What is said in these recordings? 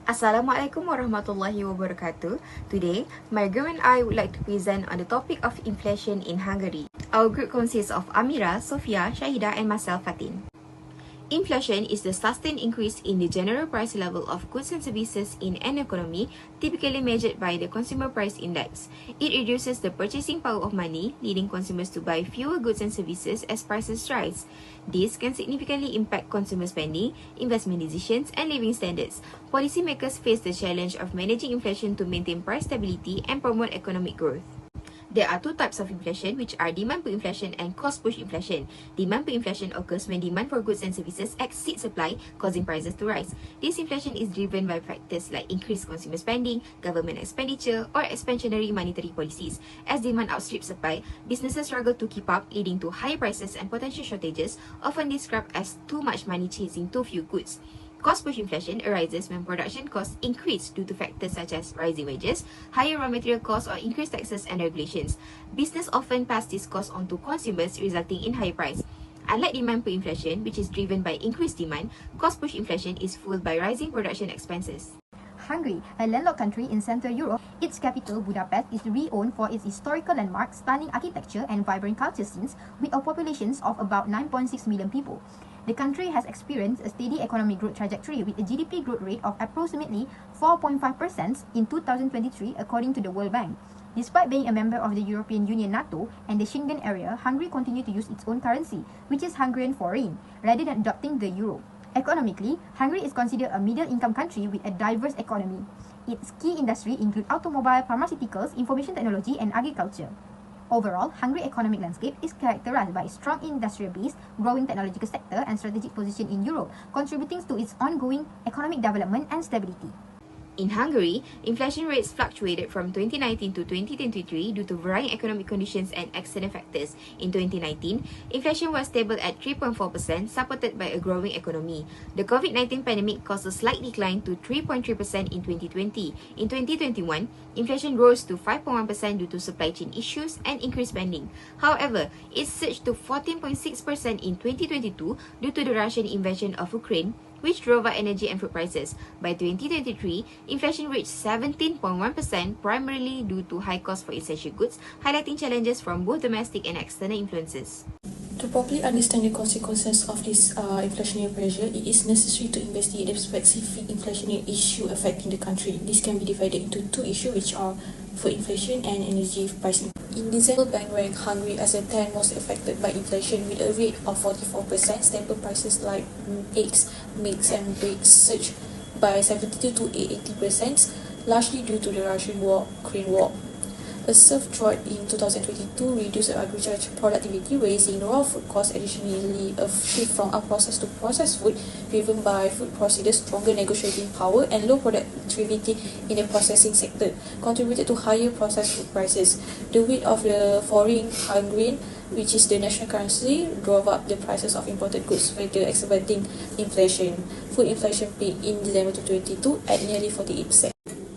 Assalamualaikum warahmatullahi wabarakatuh. Today, my group and I would like to present on the topic of inflation in Hungary. Our group consists of Amira, Sofia, Shahida and myself, Fatin. Inflation is the sustained increase in the general price level of goods and services in an economy, typically measured by the Consumer Price Index. It reduces the purchasing power of money, leading consumers to buy fewer goods and services as prices rise. This can significantly impact consumer spending, investment decisions, and living standards. Policymakers face the challenge of managing inflation to maintain price stability and promote economic growth. There are two types of inflation, which are demand pull inflation and cost push inflation. Demand pull inflation occurs when demand for goods and services exceeds supply, causing prices to rise. This inflation is driven by factors like increased consumer spending, government expenditure, or expansionary monetary policies. As demand outstrips supply, businesses struggle to keep up, leading to higher prices and potential shortages, often described as too much money chasing too few goods. Cost push inflation arises when production costs increase due to factors such as rising wages, higher raw material costs, or increased taxes and regulations. Business often pass these costs on to consumers, resulting in higher price. Unlike demand pull inflation, which is driven by increased demand, cost push inflation is fueled by rising production expenses. Hungary, a landlocked country in Central Europe, its capital, Budapest, is renowned for its historical landmarks, stunning architecture, and vibrant culture scenes, with a population of about 9.6 million people. The country has experienced a steady economic growth trajectory with a GDP growth rate of approximately 4.5% in 2023, according to the World Bank. Despite being a member of the European Union, NATO, and the Schengen area, Hungary continued to use its own currency, which is Hungarian forint, rather than adopting the euro. Economically, Hungary is considered a middle-income country with a diverse economy. Its key industries include automobile, pharmaceuticals, information technology, and agriculture. Overall, Hungary's economic landscape is characterized by a strong industrial base, growing technological sector, and strategic position in Europe, contributing to its ongoing economic development and stability. In Hungary, inflation rates fluctuated from 2019 to 2023 due to varying economic conditions and external factors. In 2019, inflation was stable at 3.4%, supported by a growing economy. The COVID-19 pandemic caused a slight decline to 3.3% in 2020. In 2021, inflation rose to 5.1% due to supply chain issues and increased spending. However, it surged to 14.6% in 2022 due to the Russian invasion of Ukraine, which drove up energy and food prices. By 2023, inflation reached 17.1%, primarily due to high costs for essential goods, highlighting challenges from both domestic and external influences. To properly understand the consequences of this inflationary pressure, it is necessary to investigate the specific inflationary issue affecting the country. This can be divided into two issues, which are food inflation and energy pricing. In December, Bank ranked Hungary as the 10th most affected by inflation, with a rate of 44%. Staple prices like eggs, milk, and bread surged by 72 to 80%, largely due to the Russian-Ukraine war. A surf drought in 2022 reduced agricultural productivity, raising raw food costs. Additionally, a shift from unprocessed to processed food, driven by food processors' stronger negotiating power and low productivity in the processing sector, contributed to higher processed food prices. The weight of the foreign Hungarian, which is the national currency, drove up the prices of imported goods, further exacerbating inflation. Food inflation peaked in December 2022 at nearly 48%.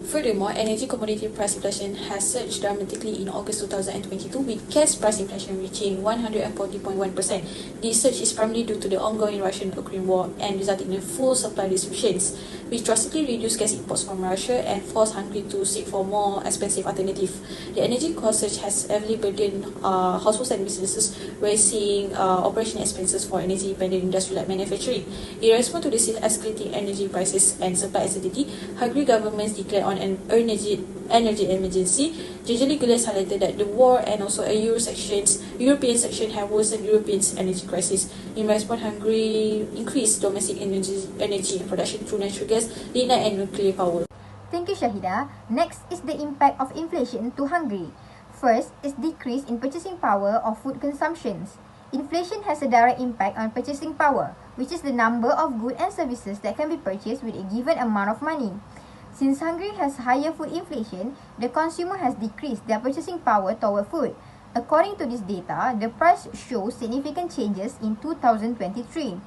Furthermore, energy commodity price inflation has surged dramatically in August 2022, with gas price inflation reaching 140.1%. This surge is primarily due to the ongoing Russian-Ukraine war and resulting in full supply disruptions, which drastically reduced gas imports from Russia and forced Hungary to seek for more expensive alternatives. The energy cost surge has heavily burdened households and businesses, raising operational expenses for energy-dependent industry like manufacturing. In response to this escalating energy prices and supply uncertainty, Hungary governments declared on an energy emergency. JJ Gules highlighted that the war and also a European section have worsened Europe's energy crisis. In response, Hungary increased domestic energy production through natural gas, lignite, and nuclear power. Thank you, Shahida. Next is the impact of inflation to Hungary. First is decrease in purchasing power of food consumptions. Inflation has a direct impact on purchasing power, which is the number of goods and services that can be purchased with a given amount of money. Since Hungary has higher food inflation, the consumer has decreased their purchasing power toward food. According to this data, the price shows significant changes in 2023.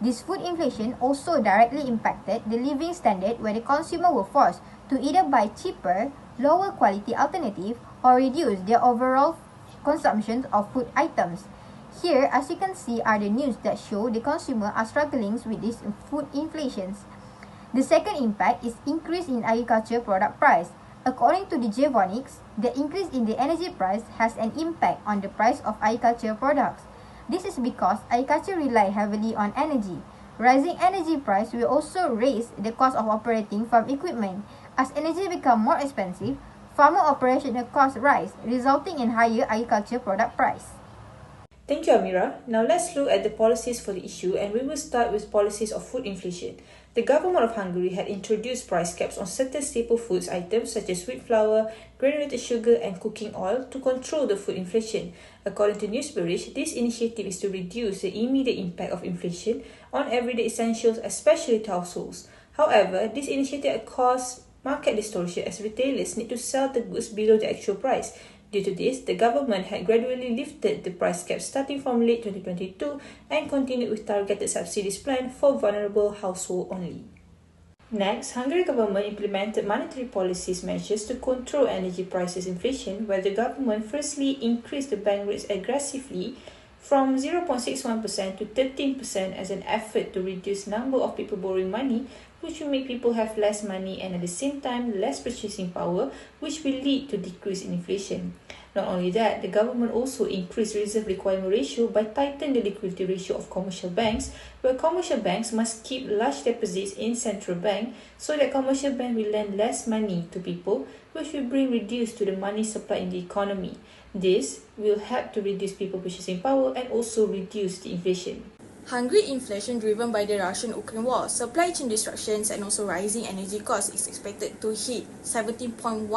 This food inflation also directly impacted the living standard, where the consumer were forced to either buy cheaper, lower quality alternative or reduce their overall consumption of food items. Here, as you can see, are the news that show the consumer are struggling with these food inflations. The second impact is increase in agriculture product price. According to the Javonics, the increase in the energy price has an impact on the price of agriculture products. This is because agriculture rely heavily on energy. Rising energy price will also raise the cost of operating farm equipment. As energy become more expensive, farmer operational costs rise, resulting in higher agriculture product price. Thank you, Amira. Now let's look at the policies for the issue, and we will start with policies of food inflation. The government of Hungary had introduced price caps on certain staple foods items such as wheat flour, granulated sugar, and cooking oil to control the food inflation. According to Newsbericht, this initiative is to reduce the immediate impact of inflation on everyday essentials, especially to households. However, this initiative caused market distortion as retailers need to sell the goods below the actual price. Due to this, the government had gradually lifted the price cap starting from late 2022 and continued with targeted subsidies plan for vulnerable households only. Next, Hungary government implemented monetary policies measures to control energy prices inflation, where the government firstly increased the bank rates aggressively from 0.61% to 13% as an effort to reduce number of people borrowing money, which will make people have less money and at the same time less purchasing power, which will lead to decrease in inflation. Not only that, the government also increased reserve requirement ratio by tightening the liquidity ratio of commercial banks, where commercial banks must keep large deposits in central bank so that commercial bank will lend less money to people, which will bring reduce to the money supply in the economy. This will help to reduce people purchasing power and also reduce the inflation. Hungary inflation driven by the Russian-Ukraine war, supply chain disruptions and also rising energy costs is expected to hit 17.1%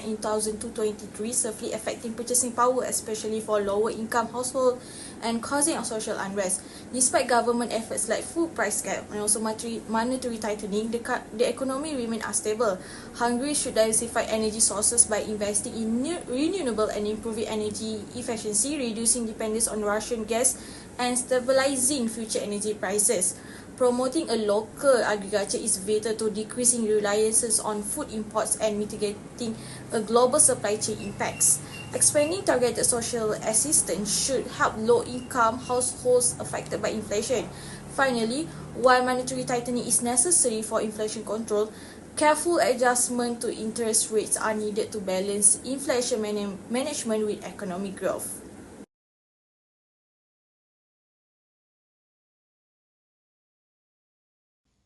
in 2023, severely affecting purchasing power, especially for lower income households and causing social unrest. Despite government efforts like food price cap and also monetary tightening, the economy remains unstable. Hungary should diversify energy sources by investing in renewable and improving energy efficiency, reducing dependence on Russian gas and stabilizing future energy prices. Promoting a local agriculture is vital to decreasing reliance on food imports and mitigating a global supply chain impacts. Expanding targeted social assistance should help low-income households affected by inflation. Finally, while monetary tightening is necessary for inflation control, careful adjustment to interest rates are needed to balance inflation management with economic growth.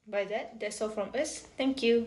By that, that's all from us. Thank you.